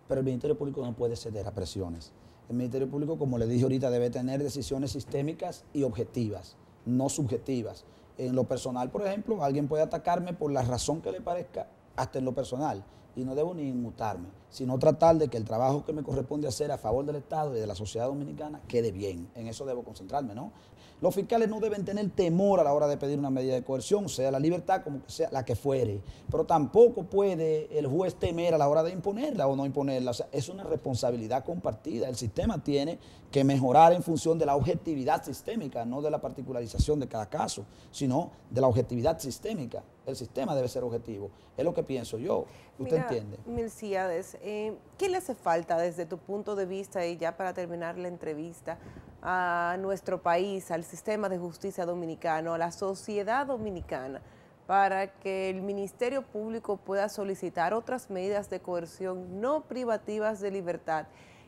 el Ministerio Público no puede ceder a presiones. El Ministerio Público, como le dije ahorita, debe tener decisiones sistémicas y objetivas, no subjetivas. En lo personal, por ejemplo, alguien puede atacarme por la razón que le parezca, hasta en lo personal, y no debo ni inmutarme, sino tratar de que el trabajo que me corresponde hacer a favor del Estado y de la sociedad dominicana quede bien. En eso debo concentrarme, ¿no? Los fiscales no deben tener temor a la hora de pedir una medida de coerción, sea la libertad como que sea la que fuere, pero tampoco puede el juez temer a la hora de imponerla o no imponerla. O sea, es una responsabilidad compartida. El sistema tiene que mejorar en función de la objetividad sistémica, no de la particularización de cada caso, sino de la objetividad sistémica. El sistema debe ser objetivo. Es lo que pienso yo. ¿Usted entiende? Milcíades, ¿qué le hace falta desde tu punto de vista, y ya para terminar la entrevista, a nuestro país, al sistema de justicia dominicano, a la sociedad dominicana, para que el Ministerio Público pueda solicitar otras medidas de coerción no privativas de libertad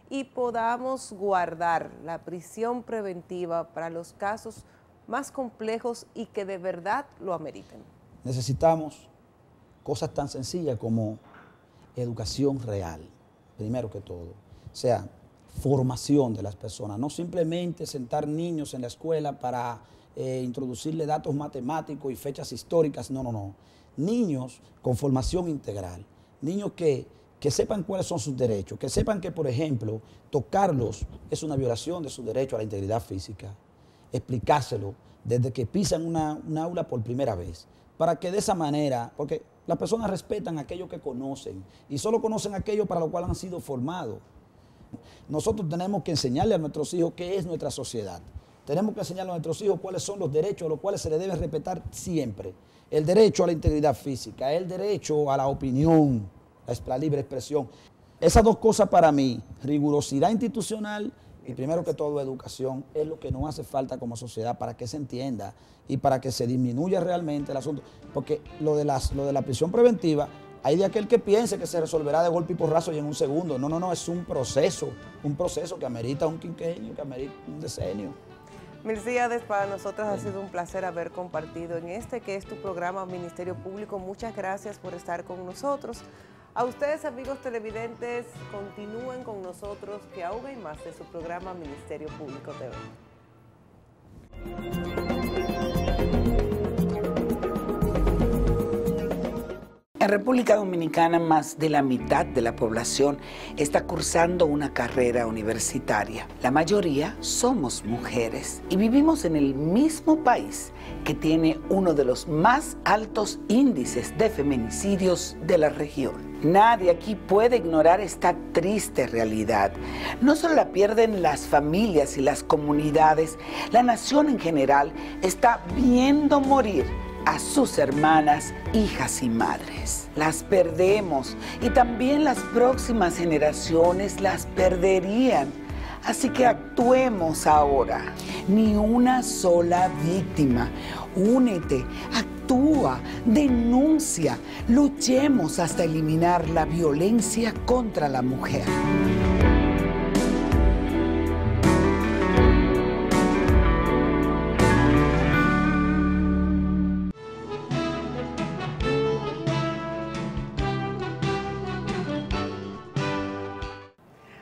y podamos guardar la prisión preventiva para los casos más complejos y que de verdad lo ameriten? Necesitamos cosas tan sencillas como educación real, primero que todo. O sea, formación de las personas, no simplemente sentar niños en la escuela para introducirle datos matemáticos y fechas históricas, no. Niños con formación integral, niños que sepan cuáles son sus derechos, que sepan que, por ejemplo, tocarlos es una violación de su derecho a la integridad física, explicárselo desde que pisan un aula por primera vez, para que de esa manera, porque las personas respetan aquello que conocen y solo conocen aquello para lo cual han sido formados. Nosotros tenemos que enseñarle a nuestros hijos qué es nuestra sociedad. Tenemos que enseñarle a nuestros hijos cuáles son los derechos a los cuales se les debe respetar siempre. El derecho a la integridad física, el derecho a la opinión, la libre expresión. Esas dos cosas para mí, rigurosidad institucional y primero que todo educación, es lo que nos hace falta como sociedad para que se entienda y para que se disminuya realmente el asunto. Porque lo de la prisión preventiva, hay de aquel que piense que se resolverá de golpe y porrazo y en un segundo. No, es un proceso que amerita un quinquenio, que amerita un decenio. Milcíades, para nosotros ha sido un placer haber compartido en este que es tu programa Ministerio Público. Muchas gracias por estar con nosotros. A ustedes, amigos televidentes, continúen con nosotros, que aún hay más de su programa Ministerio Público TV. En República Dominicana, más de la mitad de la población está cursando una carrera universitaria. La mayoría somos mujeres y vivimos en el mismo país que tiene uno de los más altos índices de feminicidios de la región. Nadie aquí puede ignorar esta triste realidad. No solo la pierden las familias y las comunidades, la nación en general está viendo morir a sus hermanas, hijas y madres. Las perdemos y también las próximas generaciones las perderían. Así que actuemos ahora. Ni una sola víctima. Únete, actúa, denuncia. Luchemos hasta eliminar la violencia contra la mujer.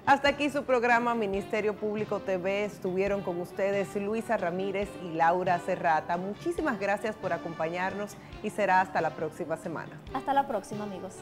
Hasta aquí su programa Ministerio Público TV. Estuvieron con ustedes Luisa Ramírez y Laura Serrata. Muchísimas gracias por acompañarnos y será hasta la próxima semana. Hasta la próxima, amigos.